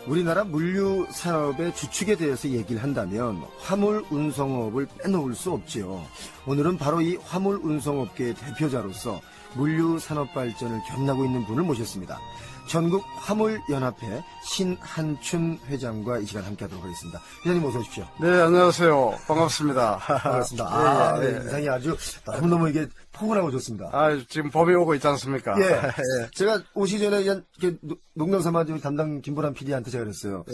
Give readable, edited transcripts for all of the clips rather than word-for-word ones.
우리나라 물류 산업의 주축에 대해서 얘기를 한다면 화물 운송업을 빼놓을 수 없지요. 오늘은 바로 이 화물 운송업계의 대표자로서 물류 산업 발전을 견인하고 있는 분을 모셨습니다. 전국 화물연합회 신한춘 회장과 이 시간 함께하도록 하겠습니다. 회장님 어서 오십시오. 네, 안녕하세요. 반갑습니다. 반갑습니다. 예, 예. 네, 인상이 아주 너무너무 이게 포근하고 좋습니다. 지금 봄이 오고 있지 않습니까? 예. 제가 오시기 전에 그냥 이렇게 농담삼아 담당 김보람 PD한테 제가 그랬어요.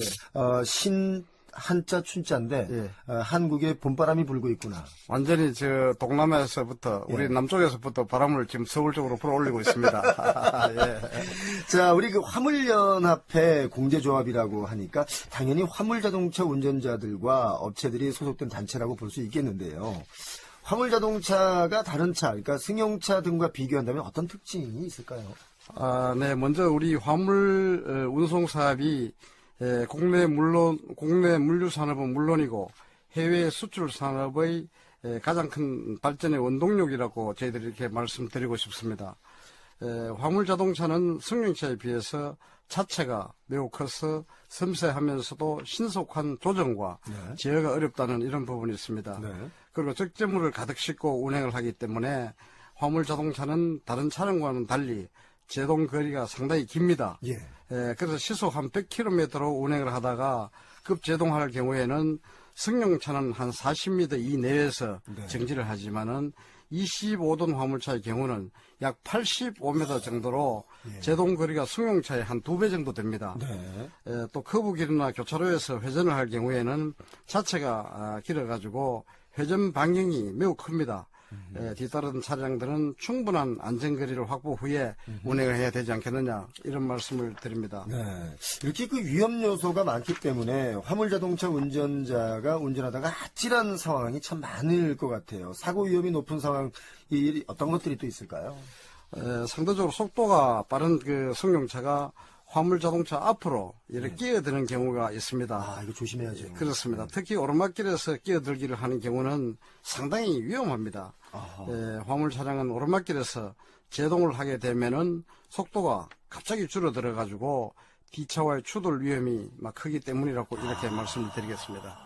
신 한자 춘자인데 예. 한국에 봄바람이 불고 있구나. 완전히 동남아에서부터 우리 남쪽에서부터 바람을 지금 서울 쪽으로 불어올리고 있습니다. 예. 자, 우리 그 화물연합회 공제조합이라고 하니까 당연히 화물자동차 운전자들과 업체들이 소속된 단체라고 볼 수 있겠는데요. 화물자동차가 다른 차, 그러니까 승용차 등과 비교한다면 어떤 특징이 있을까요? 네, 먼저 우리 화물 운송 사업이 국내 물류 산업은 물론이고 해외 수출 산업의 가장 큰 발전의 원동력이라고 저희들이 이렇게 말씀드리고 싶습니다. 화물 자동차는 승용차에 비해서 차체가 매우 커서 섬세하면서도 신속한 조정과 제어가 어렵다는 이런 부분이 있습니다. 네. 그리고 적재물을 가득 싣고 운행을 하기 때문에 화물 자동차는 다른 차량과는 달리 제동 거리가 상당히 깁니다. 예. 그래서 시속 한 100km로 운행을 하다가 급제동할 경우에는 승용차는 한 40m 이내에서 정지를 하지만은 25톤 화물차의 경우는 약 85m 정도로 제동 거리가 승용차의 한 2배 정도 됩니다. 네. 또 커브길이나 교차로에서 회전을 할 경우에는 자체가 길어가지고 회전 반경이 매우 큽니다. 뒤따르는 차량들은 충분한 안전거리를 확보 후에 운행을 해야 되지 않겠느냐 이런 말씀을 드립니다. 네. 이렇게 그 위험 요소가 많기 때문에 화물자동차 운전자가 운전하다가 아찔한 상황이 참 많을 것 같아요. 사고 위험이 높은 상황이 어떤 것들이 또 있을까요? 상대적으로 속도가 빠른 그 승용차가 화물 자동차 앞으로 이렇게 끼어드는 경우가 있습니다. 이거 조심해야죠. 그렇습니다. 특히 오르막길에서 끼어들기를 하는 경우는 상당히 위험합니다. 화물 차량은 오르막길에서 제동을 하게 되면은 속도가 갑자기 줄어들어 가지고 뒤차와의 추돌 위험이 막 크기 때문이라고 이렇게 말씀을 드리겠습니다.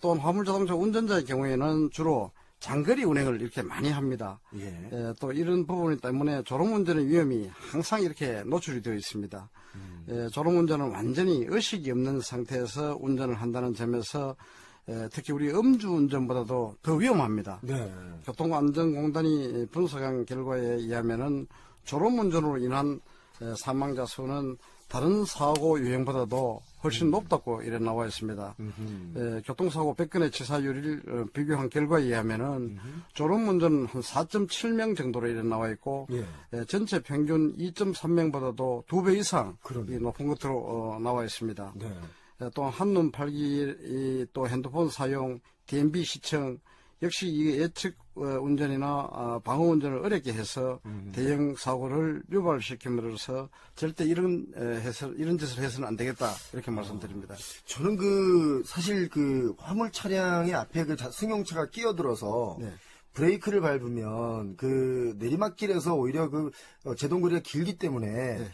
또한 화물 자동차 운전자의 경우에는 주로 장거리 운행을 이렇게 많이 합니다. 또 이런 부분 때문에 졸음운전의 위험이 항상 이렇게 노출이 되어 있습니다. 졸음운전은 완전히 의식이 없는 상태에서 운전을 한다는 점에서 특히 우리 음주운전보다도 더 위험합니다. 네. 교통안전공단이 분석한 결과에 의하면은 졸음운전으로 인한 사망자 수는 다른 사고 유형보다도 훨씬 높다고 이래 나와 있습니다. 교통사고 100건의 치사율을 비교한 결과에 의하면은 졸음운전은 한 4.7명 정도로 이래 나와 있고 전체 평균 2.3명보다도 2배 이상 높은 것으로 나와 있습니다. 또 한눈 팔기, 또 핸드폰 사용, DMB 시청 역시 이 예측 운전이나 방어 운전을 어렵게 해서 대형 사고를 유발시킴으로써 절대 이런 짓을 해서는 안 되겠다 이렇게 말씀드립니다. 저는 사실 화물 차량의 앞에 승용차가 끼어들어서 브레이크를 밟으면 내리막길에서 오히려 제동거리가 길기 때문에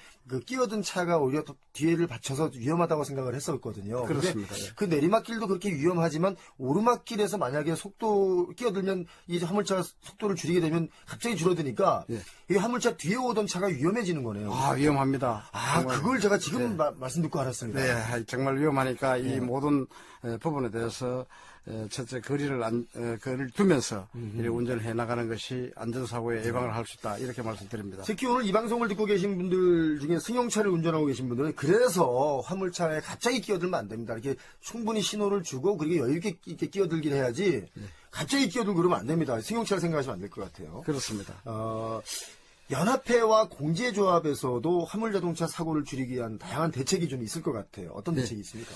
끼어든 차가 오히려 더 뒤에를 받쳐서 위험하다고 생각을 했었거든요. 그렇습니다. 그 내리막길도 그렇게 위험하지만 오르막길에서 만약에 끼어들면 이 화물차가 속도를 줄이게 되면 갑자기 줄어드니까 이 화물차 뒤에 오던 차가 위험해지는 거네요. 위험합니다. 정말. 그걸 제가 지금 말씀 듣고 알았습니다. 네, 정말 위험하니까 이 모든 부분에 대해서 첫째 거리를 두면서 이렇게 운전을 해 나가는 것이 안전사고의 예방을 할 수 있다 이렇게 말씀드립니다. 특히 오늘 이 방송을 듣고 계신 분들 중에 승용차를 운전하고 계신 분들은 그래서 화물차에 갑자기 끼어들면 안 됩니다. 이렇게 충분히 신호를 주고 그리고 여유 있게 끼어들긴 해야지 갑자기 끼어들고 그러면 안 됩니다. 승용차를 생각하시면 안 될 것 같아요. 그렇습니다. 연합회와 공제조합에서도 화물자동차 사고를 줄이기 위한 다양한 대책이 좀 있을 것 같아요. 어떤 대책이 있습니까?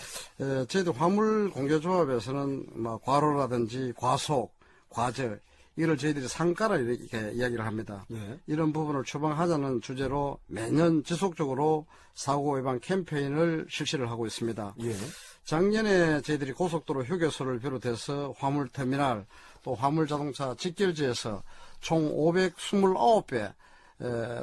저희들 화물공제조합에서는 과로라든지 과속, 과절 이걸 저희들이 상가라 이렇게 이야기를 합니다. 이런 부분을 처방하자는 주제로 매년 지속적으로 사고 예방 캠페인을 실시를 하고 있습니다. 작년에 저희들이 고속도로 휴게소를 비롯해서 화물터미널 또 화물자동차 직결지에서 총 529배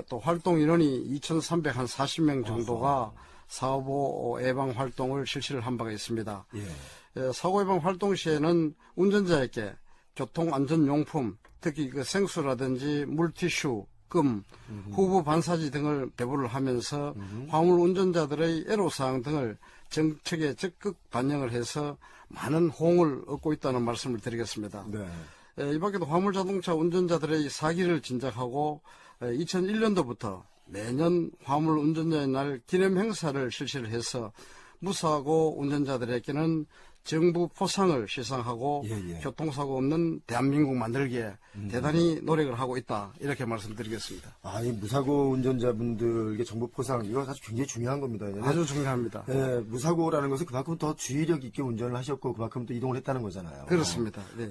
또 활동 인원이 2,340명 정도가 사고 예방 활동을 실시를 한 바가 있습니다. 예. 사고 예방 활동 시에는 운전자에게 교통안전용품, 특히 그 생수라든지 물티슈, 금, 후보 반사지 등을 배부를 하면서 화물 운전자들의 애로사항 등을 정책에 적극 반영을 해서 많은 호응을 얻고 있다는 말씀을 드리겠습니다. 네. 이 밖에도 화물자동차 운전자들의 사기를 진작하고 2001년도부터 매년 화물 운전자의 날 기념 행사를 실시를 해서 무사고 운전자들에게는 정부 포상을 시상하고 예. 교통사고 없는 대한민국 만들기에 대단히 노력을 하고 있다. 이렇게 말씀드리겠습니다. 아, 이 무사고 운전자분들에게 정보 포상, 이거 사실 굉장히 중요한 겁니다. 아주 중요합니다. 예, 무사고라는 것은 그만큼 더 주의력 있게 운전을 하셨고 그만큼 또 이동을 했다는 거잖아요. 그렇습니다. 네.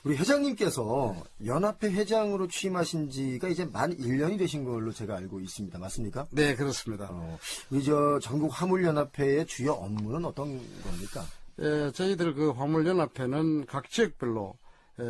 우리 회장님께서 연합회 회장으로 취임하신 지가 이제 만 1년이 되신 걸로 제가 알고 있습니다. 맞습니까? 네, 그렇습니다. 우리 전국 화물연합회의 주요 업무는 어떤 겁니까? 저희들 그 화물연합회는 각 지역별로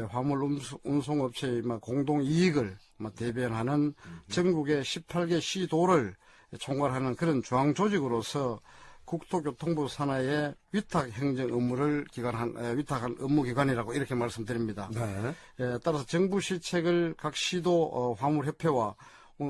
화물 운송업체의 공동 이익을 대변하는 전국의 18개 시도를 총괄하는 그런 중앙 조직으로서 국토교통부 산하의 위탁 행정 업무를 위탁한 업무기관이라고 이렇게 말씀드립니다. 네. 따라서 정부 시책을 각 시도 화물협회와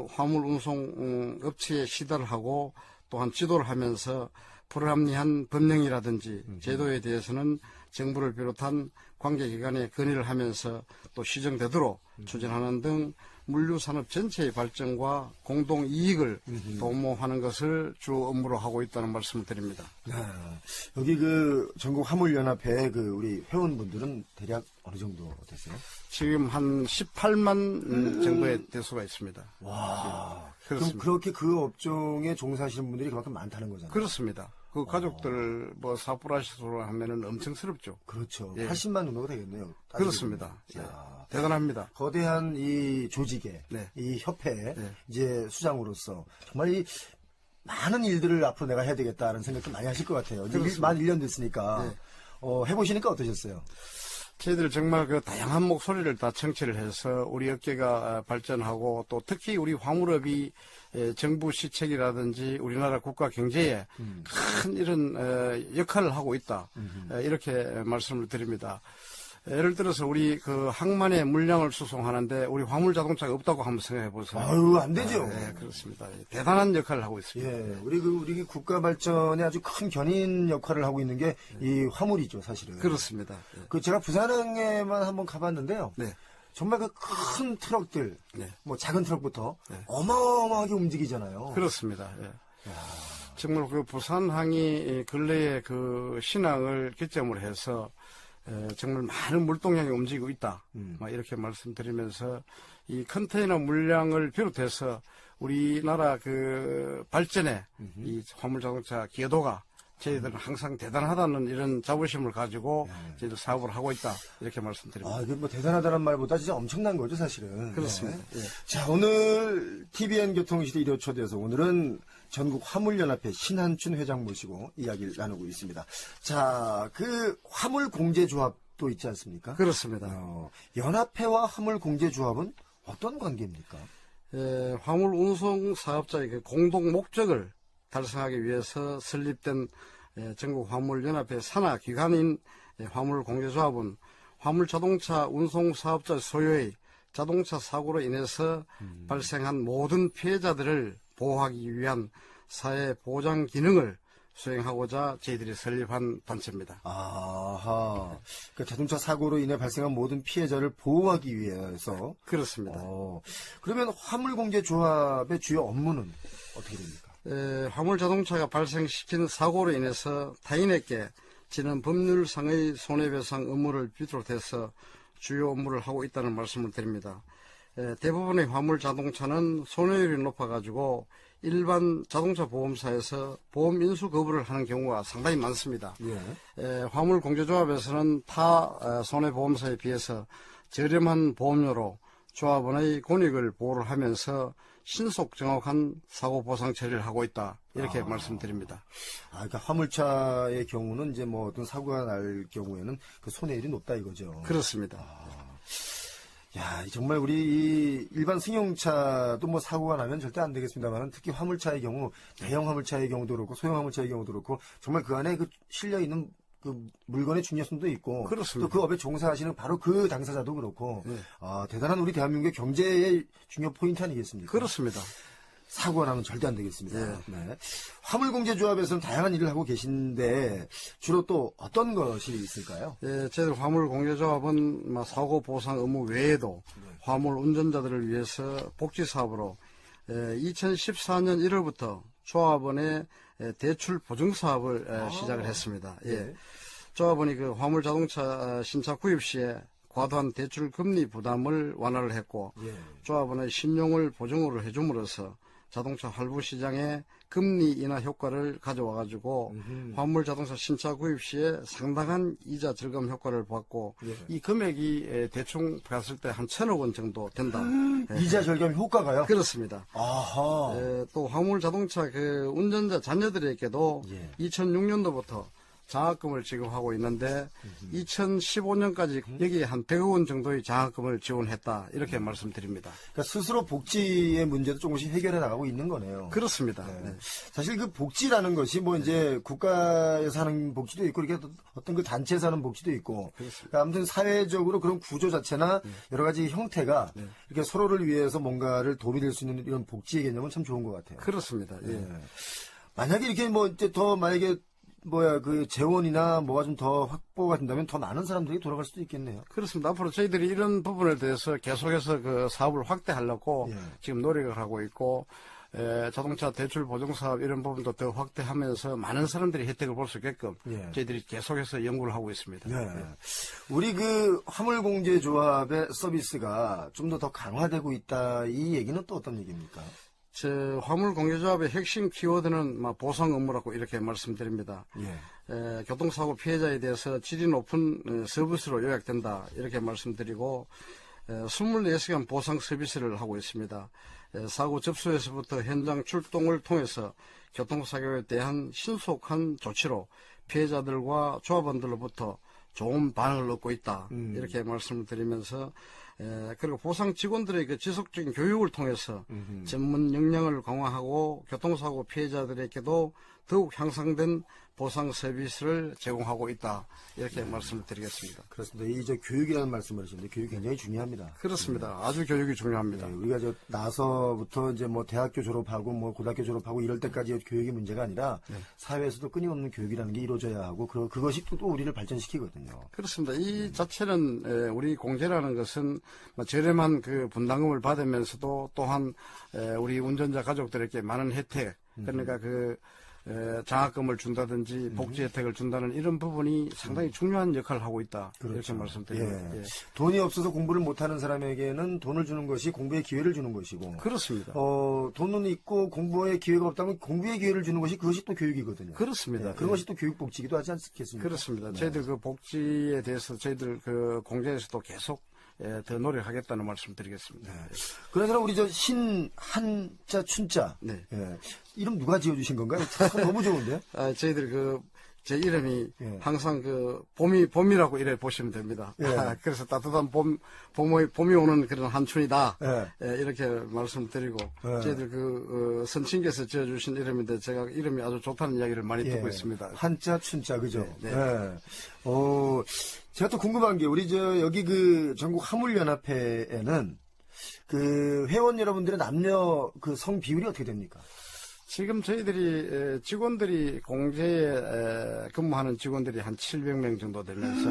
화물 운송 업체에 시달을 하고 또한 지도를 하면서 불합리한 법령이라든지 제도에 대해서는 정부를 비롯한 관계기관에 건의를 하면서 또 시정되도록 추진하는 등 물류산업 전체의 발전과 공동 이익을 도모하는 것을 주 업무로 하고 있다는 말씀을 드립니다. 네. 여기 그 전국 화물연합회 그 우리 회원분들은 대략 어느 정도 됐어요? 지금 한 18만 정도의 대수가 있습니다. 와. 그렇습니다. 그럼 그렇게 그 업종에 종사하시는 분들이 그만큼 많다는 거잖아요. 그렇습니다. 그 가족들 사프라시로 하면은 엄청스럽죠. 그렇죠. 예. 80만 정도가 되겠네요. 그렇습니다. 예. 자, 대단합니다. 거대한 이 조직에 네. 이 협회 네. 이제 수장으로서 정말 이 많은 일들을 앞으로 내가 해야 되겠다는 생각도 많이 하실 것 같아요. 이제 만 1년 됐으니까 네. 해보시니까 어떠셨어요? 저희들 정말 그 다양한 목소리를 다 청취를 해서 우리 업계가 발전하고 또 특히 우리 화물업이 정부 시책이라든지 우리나라 국가 경제에 큰 이런 역할을 하고 있다. 이렇게 말씀을 드립니다. 예를 들어서 우리 그 항만의 물량을 수송하는데 우리 화물 자동차가 없다고 한번 생각해 보세요. 아유, 안 되죠. 네, 그렇습니다. 대단한 역할을 하고 있습니다. 예, 우리 국가 발전에 아주 큰 견인 역할을 하고 있는 게 이 화물이죠, 사실은. 그렇습니다. 예. 그 제가 부산항에만 한번 가봤는데요. 네. 정말 그 큰 트럭들, 네. 뭐 작은 트럭부터 네. 어마어마하게 움직이잖아요. 그렇습니다. 예. 정말 그 부산항이 근래에 그 신항을 기점으로 해서 정말 많은 물동량이 움직이고 있다. 이렇게 말씀드리면서 이 컨테이너 물량을 비롯해서 우리나라 그 발전에 이 화물자동차 기여도가 저희들은 항상 대단하다는 이런 자부심을 가지고 저희들 사업을 하고 있다. 이렇게 말씀드립니다. 아, 이게 뭐 대단하다는 말보다 진짜 엄청난 거죠, 사실은. 그렇습니다. 네. 예. 자, 오늘 TVN 교통시대 1호 초대해서 오늘은 전국 화물연합회 신한춘 회장 모시고 이야기를 나누고 있습니다. 자, 그 화물공제조합도 있지 않습니까? 그렇습니다. 연합회와 화물공제조합은 어떤 관계입니까? 화물 운송 사업자의 그 공동 목적을 달성하기 위해서 설립된 전국 화물연합회 산하 기관인 화물공제조합은 화물자동차 운송사업자 소유의 자동차 사고로 인해서 발생한 모든 피해자들을 보호하기 위한 사회 보장 기능을 수행하고자 저희들이 설립한 단체입니다. 아하. 그 자동차 사고로 인해 발생한 모든 피해자를 보호하기 위해서. 그렇습니다. 그러면 화물공제조합의 주요 업무는 어떻게 됩니까? 화물 자동차가 발생시킨 사고로 인해서 타인에게 지는 법률상의 손해배상 의무를 비롯해서 주요 업무를 하고 있다는 말씀을 드립니다. 대부분의 화물 자동차는 손해율이 높아가지고 일반 자동차 보험사에서 보험 인수 거부를 하는 경우가 상당히 많습니다. 화물 공제조합에서는 타 손해보험사에 비해서 저렴한 보험료로 조합원의 권익을 보호를 하면서 신속 정확한 사고 보상 처리를 하고 있다. 이렇게 말씀드립니다. 그러니까 화물차의 경우는 이제 뭐 어떤 사고가 날 경우에는 그 손해율이 높다 이거죠. 그렇습니다. 야, 정말 우리 이 일반 승용차도 뭐 사고가 나면 절대 안 되겠습니다만 특히 화물차의 경우, 대형 화물차의 경우도 그렇고 소형 화물차의 경우도 그렇고 정말 그 안에 그 실려 있는 그 물건의 중요성도 있고 그렇습니다. 또 그 업에 종사하시는 바로 그 당사자도 그렇고 네. 대단한 우리 대한민국의 경제의 중요 포인트 아니겠습니까? 그렇습니다. 사고가 나면 절대 안 되겠습니다. 예. 네. 화물공제조합에서는 다양한 일을 하고 계신데 주로 또 어떤 것이 있을까요? 예, 저희들 화물공제조합은 사고 보상 의무 외에도 화물 운전자들을 위해서 복지 사업으로 2014년 1월부터 조합원의 대출 보증 사업을 시작을 했습니다. 예. 조합원이 그 화물 자동차 신차 구입 시에 과도한 대출 금리 부담을 완화를 했고 예. 조합원의 신용을 보증으로 해줌으로써 자동차 할부 시장에 금리 인하 효과를 가져와 가지고 화물 자동차 신차 구입 시에 상당한 이자 절감 효과를 받고 예. 이 금액이 대충 봤을 때 한 1,000억 원 정도 된다. 이자 절감 효과가요? 그렇습니다. 아하. 또 화물 자동차 그 운전자 자녀들에게도 예. 2006년도부터 장학금을 지급하고 있는데 2015년까지 여기에 한 100억 원 정도의 장학금을 지원했다 이렇게 말씀드립니다. 그러니까 스스로 복지의 문제도 조금씩 해결해 나가고 있는 거네요. 그렇습니다. 네. 네. 사실 그 복지라는 것이 뭐 이제 국가에서 하는 복지도 있고 이렇게 어떤 그 단체에서 하는 복지도 있고 그러니까 아무튼 사회적으로 그런 구조 자체나 여러 가지 형태가 이렇게 서로를 위해서 뭔가를 도움이 될 수 있는 이런 복지의 개념은 참 좋은 것 같아요. 그렇습니다. 예. 네. 만약에 이렇게 뭐 이제 더 만약에 그 재원이나 뭐가 좀 더 확보가 된다면 더 많은 사람들이 돌아갈 수도 있겠네요. 그렇습니다. 앞으로 저희들이 이런 부분에 대해서 계속해서 그 사업을 확대하려고 예. 지금 노력을 하고 있고 자동차 대출 보증 사업 이런 부분도 더 확대하면서 많은 사람들이 혜택을 볼 수 있게끔 예. 저희들이 계속해서 연구를 하고 있습니다. 네. 우리 그 화물공제조합의 서비스가 좀 더 강화되고 있다 이 얘기는 또 어떤 얘기입니까? 저 화물공제조합의 핵심 키워드는 보상 업무라고 이렇게 말씀드립니다. 예. 교통사고 피해자에 대해서 질이 높은 서비스로 요약된다 이렇게 말씀드리고 24시간 보상 서비스를 하고 있습니다. 사고 접수에서부터 현장 출동을 통해서 교통사고에 대한 신속한 조치로 피해자들과 조합원들로부터 좋은 반응을 얻고 있다 이렇게 말씀을 드리면서 그리고 보상 직원들의 그 지속적인 교육을 통해서 전문 역량을 강화하고 교통사고 피해자들에게도 더욱 향상된 보상 서비스를 제공하고 있다 이렇게 말씀을 드리겠습니다. 그렇습니다. 이 교육이라는 말씀을 하셨는데 교육이 굉장히 중요합니다. 그렇습니다. 아주 교육이 중요합니다. 네, 우리가 나서부터 이제 뭐 대학교 졸업하고 뭐 고등학교 졸업하고 이럴 때까지 교육이 문제가 아니라 사회에서도 끊임없는 교육이라는 게 이루어져야 하고 그것이 또 우리를 발전시키거든요. 그렇습니다. 이 자체는 우리 공제라는 것은 저렴한 그 분담금을 받으면서도 또한 우리 운전자 가족들에게 많은 혜택 그러니까 그 장학금을 준다든지 복지 혜택을 준다는 이런 부분이 상당히 중요한 역할을 하고 있다. 그렇죠. 이렇게 말씀드립니다. 예. 예. 돈이 없어서 공부를 못하는 사람에게는 돈을 주는 것이 공부의 기회를 주는 것이고 그렇습니다. 돈은 있고 공부의 기회가 없다면 공부의 기회를 주는 것이 그것이 또 교육이거든요. 그렇습니다. 예, 그것이 또 교육 복지기도 하지 않겠습니까? 그렇습니다. 네. 저희들 그 복지에 대해서 저희들 그 공제에서도 계속 더 노력하겠다는 말씀드리겠습니다. 네. 그래서 우리 한자 춘자 네. 예. 이름 누가 지어주신 건가요? 참 너무 좋은데? 저희들 제 이름이 예. 항상 봄이라고 이래 보시면 됩니다. 예. 그래서 따뜻한 봄이 오는 그런 한춘이다. 예. 이렇게 말씀드리고, 예. 저희들 선친께서 지어주신 이름인데 제가 이름이 아주 좋다는 이야기를 많이 듣고 있습니다. 한자 춘자 그죠? 네. 예. 제가 또 궁금한 게 우리 여기 전국 화물연합회에는 그 회원 여러분들의 남녀 그 성 비율이 어떻게 됩니까? 지금 저희들이 직원들이 공제에 근무하는 직원들이 한 700명 정도 되면서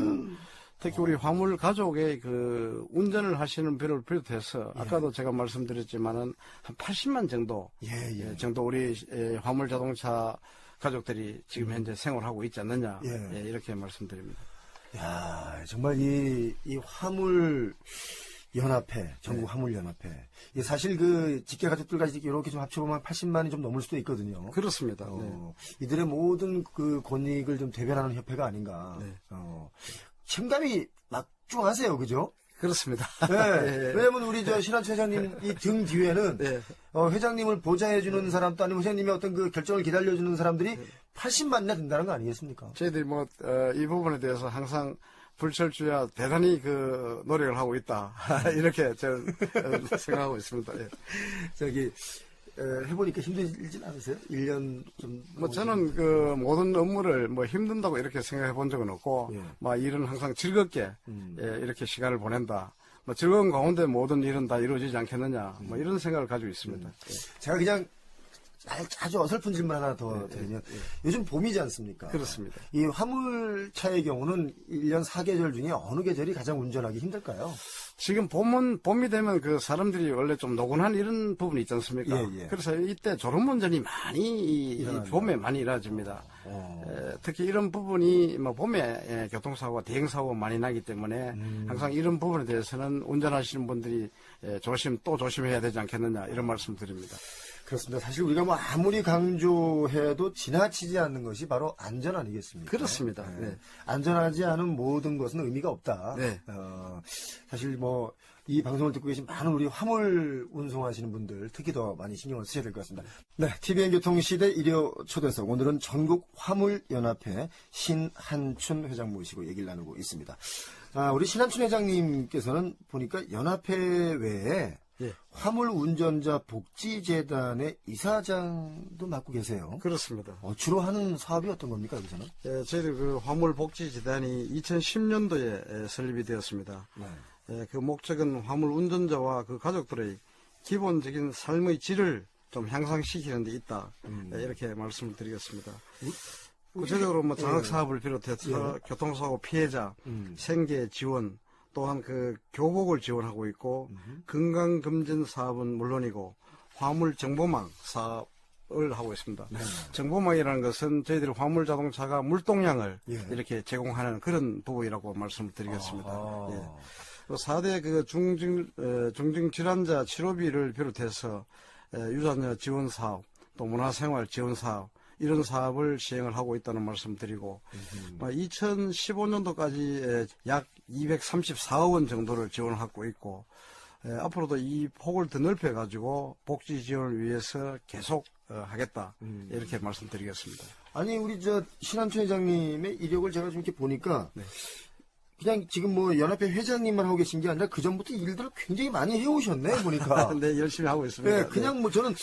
특히 우리 화물 가족의 그 운전을 하시는 분을 비롯해서 아까도 제가 말씀드렸지만은 한 80만 정도 예. 정도 우리 화물 자동차 가족들이 지금 현재 생활하고 있지 않느냐 이렇게 말씀드립니다. 야, 정말 이 화물 연합회, 전국 화물연합회. 이게 사실 직계 가족들까지 이렇게 좀 합쳐보면 80만이 좀 넘을 수도 있거든요. 그렇습니다. 이들의 모든 그 권익을 좀 대변하는 협회가 아닌가. 네. 책임감이 막중하세요, 그죠? 그렇습니다. 네. 왜냐면 우리 신한철 회장님 이 등 뒤에는 회장님을 보좌해주는 사람도 아니고 회장님의 어떤 그 결정을 기다려주는 사람들이 80만이나 된다는 거 아니겠습니까? 저희들이 이 부분에 대해서 항상 불철주야 대단히 그 노력을 하고 있다. 이렇게 저는 생각하고 있습니다. 예. 저기 해보니까 힘들진 않으세요? 1년 좀. 뭐 저는 그 모든 업무를 뭐 힘든다고 이렇게 생각해 본 적은 없고, 예. 뭐 일은 항상 즐겁게 예, 이렇게 시간을 보낸다. 뭐 즐거운 가운데 모든 일은 다 이루어지지 않겠느냐. 뭐 이런 생각을 가지고 있습니다. 예. 제가 그냥 아주 어설픈 질문 하나 더 드리면 요즘 봄이지 않습니까? 그렇습니다. 이 화물차의 경우는 1년 4계절 중에 어느 계절이 가장 운전하기 힘들까요? 지금 봄이 되면 그 사람들이 원래 좀 노곤한 이런 부분이 있지 않습니까? 예, 예. 그래서 이때 졸음운전이 많이 이 봄에 많이 일어납니다. 특히 이런 부분이 뭐 봄에 교통사고가 대형사고가 많이 나기 때문에 항상 이런 부분에 대해서는 운전하시는 분들이 또 조심해야 되지 않겠느냐 이런 말씀 드립니다. 그렇습니다. 사실 우리가 뭐 아무리 강조해도 지나치지 않는 것이 바로 안전 아니겠습니까? 그렇습니다. 네. 네. 안전하지 않은 모든 것은 의미가 없다. 네. 사실 뭐 이 방송을 듣고 계신 많은 우리 화물 운송하시는 분들 특히 더 많이 신경을 쓰셔야 될 것 같습니다. 네, TVN 교통시대 일요 초대석 오늘은 전국 화물연합회 신한춘 회장 모시고 얘기를 나누고 있습니다. 우리 신한춘 회장님께서는 보니까 연합회 외에 예. 화물 운전자 복지재단의 이사장도 맡고 계세요. 그렇습니다. 주로 하는 사업이 어떤 겁니까, 여기서는? 예, 저희들 그 화물복지재단이 2010년도에 설립이 되었습니다. 네. 그 목적은 화물 운전자와 그 가족들의 기본적인 삶의 질을 좀 향상시키는 데 있다. 이렇게 말씀을 드리겠습니다. 구체적으로 뭐 장학사업을 비롯해서 교통사고 피해자, 생계 지원, 또한 그 교복을 지원하고 있고 건강검진 사업은 물론이고 화물 정보망 사업을 하고 있습니다. 네. 정보망이라는 것은 저희들이 화물 자동차가 물동량을 예. 이렇게 제공하는 그런 부분이라고 말씀을 드리겠습니다. 아하. 예. 4대 그 중증 질환자 치료비를 비롯해서 유전자 지원 사업, 또 문화생활 지원 사업 이런 사업을 시행을 하고 있다는 말씀드리고 2015년도까지 약 234억 원 정도를 지원하고 있고 앞으로도 이 폭을 더 넓혀가지고 복지 지원을 위해서 계속 하겠다 이렇게 말씀드리겠습니다. 아니 우리 신한춘 회장님의 이력을 제가 좀 이렇게 보니까 네. 그냥 지금 뭐 연합회 회장님만 하고 계신 게 아니라 그 전부터 일들을 굉장히 많이 해오셨네 보니까. 네, 열심히 하고 있습니다. 네, 그냥 뭐 저는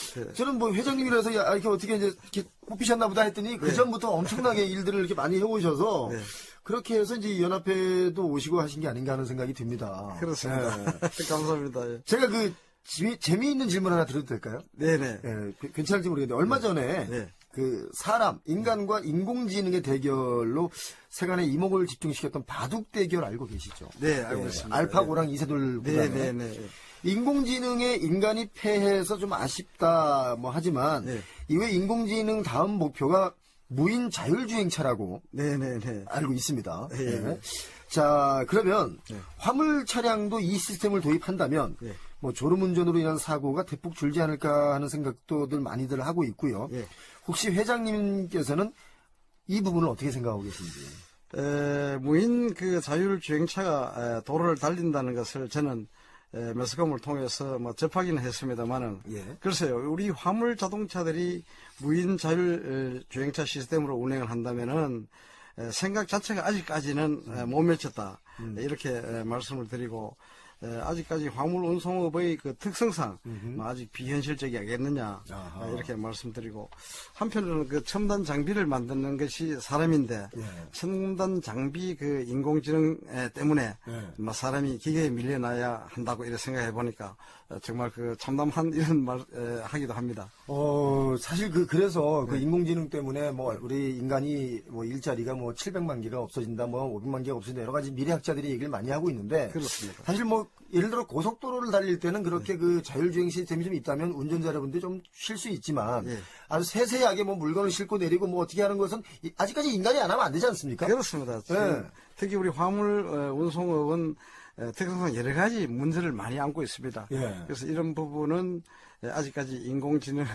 뭐 회장님이라서 이렇게 어떻게 이제 이렇게 뽑히셨나 보다 했더니 그 전부터 엄청나게 일들을 이렇게 많이 해오셔서 네. 그렇게 해서 이제 연합회도 오시고 하신 게 아닌가 하는 생각이 듭니다. 그렇습니다. 네. 감사합니다. 예. 제가 재미있는 질문 하나 드려도 될까요? 네네. 예, 괜찮을지 모르겠는데 얼마 전에 네. 그 인간과 인공지능의 대결로 세간의 이목을 집중시켰던 바둑 대결 알고 계시죠? 네, 알고 있습니다. 알파고랑 이세돌 구단의 네네네. 인공지능에 인간이 패해서 좀 아쉽다 뭐 하지만 네. 이외 인공지능 다음 목표가 무인 자율주행차라고 네네네. 알고 있습니다. 네. 네. 자, 그러면 네. 화물 차량도 이 시스템을 도입한다면 네. 뭐 졸음운전으로 인한 사고가 대폭 줄지 않을까 하는 생각도들 많이들 하고 있고요. 예. 혹시 회장님께서는 이 부분을 어떻게 생각하고 계신지? 무인 그 자율주행차가 도로를 달린다는 것을 저는 매스컴을 통해서 뭐 접하기는 했습니다만은 예. 글쎄요, 우리 화물 자동차들이 무인 자율주행차 시스템으로 운행을 한다면은 생각 자체가 아직까지는 못 미쳤다 이렇게 말씀을 드리고 아직까지 화물 운송업의 그 특성상 아직 비현실적이겠느냐 이렇게 말씀드리고 한편으로는 그 첨단 장비를 만드는 것이 사람인데 예. 첨단 장비 그 인공지능 때문에 예. 사람이 기계에 밀려나야 한다고 이렇게 생각해 보니까 정말 그 참담한 이런 말 하기도 합니다. 사실 그래서 그 인공지능 때문에 뭐 우리 인간이 뭐 일자리가 뭐 700만 개가 없어진다, 뭐 500만 개가 없어진다 여러 가지 미래학자들이 얘기를 많이 하고 있는데 그렇습니다. 사실 뭐 예를 들어 고속도로를 달릴 때는 그렇게 그 자율주행 시스템이 좀 있다면 운전자 여러분들 좀 쉴 수 있지만 예. 아주 세세하게 뭐 물건을 싣고 내리고 뭐 어떻게 하는 것은 아직까지 인간이 안 하면 안 되지 않습니까? 그렇습니다. 네. 특히 우리 화물 운송업은 특성상 여러 가지 문제를 많이 안고 있습니다. 예. 그래서 이런 부분은 아직까지 인공지능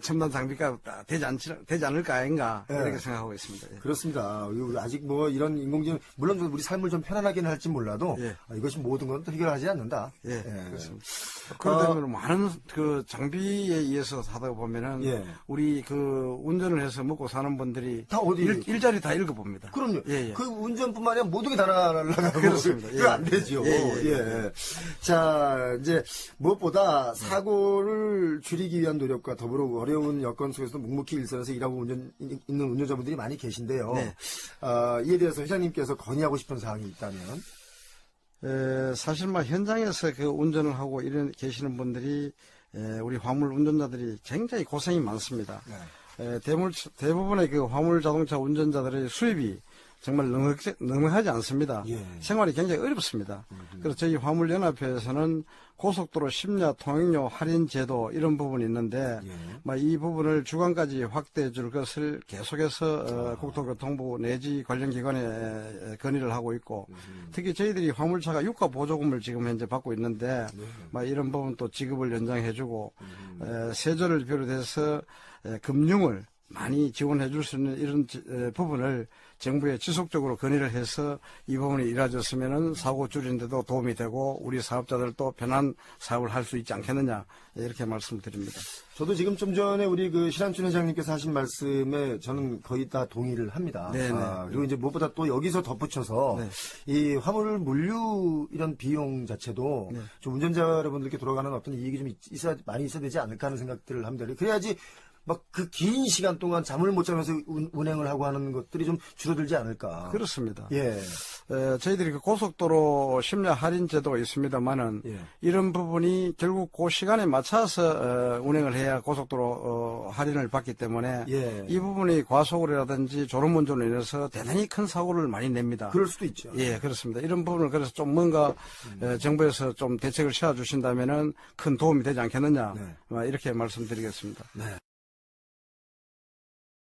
첨단 장비가 되지 않을까 아닌가 예. 이렇게 생각하고 있습니다. 예. 그렇습니다. 아직 뭐 이런 인공지능, 물론 우리 삶을 좀 편안하게는 할지 몰라도 예. 이것이 모든 건 또 해결하지 않는다. 예, 그렇습니다. 그러다 보면 많은 그 장비에 의해서 하다 보면은 예. 우리 그 운전을 해서 먹고 사는 분들이 다 어디 일자리 다 읽어봅니다. 그럼요. 예, 예. 그 운전뿐만 아니라 모든 게 다 날아가고 그렇습니다. 그거 안 예. 되죠. 예, 예. 자, 이제 무엇보다 사고를 줄이기 위한 노력과 더불어 어려운 여건 속에서도 묵묵히 일선에서 일하고 있는 운전자분들이 많이 계신데요. 네. 이에 대해서 회장님께서 건의하고 싶은 사항이 있다면? 사실 현장에서 그 운전을 하고 계시는 분들이 우리 화물 운전자들이 굉장히 고생이 많습니다. 네. 대부분의 그 화물 자동차 운전자들의 수입이 정말 넉넉하지 않습니다. 예. 생활이 굉장히 어렵습니다. 그래서 저희 화물연합회에서는 고속도로 심야 통행료 할인 제도 이런 부분이 있는데 예. 이 부분을 주간까지 확대해 줄 것을 계속해서 국토교통부 내지 관련 기관에 건의를 하고 있고 특히 저희들이 화물차가 유가 보조금을 지금 현재 받고 있는데 이런 부분 또 지급을 연장해 주고 세조를 비롯해서 금융을 많이 지원해 줄 수 있는 이런 부분을 정부에 지속적으로 건의를 해서 이 부분이 이루어졌으면 사고 줄이는데도 도움이 되고 우리 사업자들도 편한 사업을 할 수 있지 않겠느냐 이렇게 말씀드립니다. 저도 지금 좀 전에 우리 그 신한춘 회장님께서 하신 말씀에 저는 거의 다 동의를 합니다. 네네. 그리고 이제 무엇보다 또 여기서 덧붙여서 네. 이 화물 물류 이런 비용 자체도 네. 좀 운전자 여러분들께 돌아가는 어떤 이익이 좀 많이 있어야 되지 않을까 하는 생각들을 합니다. 그래야지 막 그 긴 시간 동안 잠을 못 자면서 운행을 하고 하는 것들이 좀 줄어들지 않을까. 그렇습니다. 예. 저희들이 그 고속도로 심야 할인 제도가 있습니다만은 예. 이런 부분이 결국 그 시간에 맞춰서 운행을 해야 고속도로 할인을 받기 때문에 예. 이 부분이 과속으로라든지 졸음운전으로 인해서 대단히 큰 사고를 많이 냅니다. 그럴 수도 있죠. 예, 그렇습니다. 이런 부분을 그래서 좀 뭔가 정부에서 좀 대책을 취해 주신다면은 큰 도움이 되지 않겠느냐 네. 이렇게 말씀드리겠습니다. 네.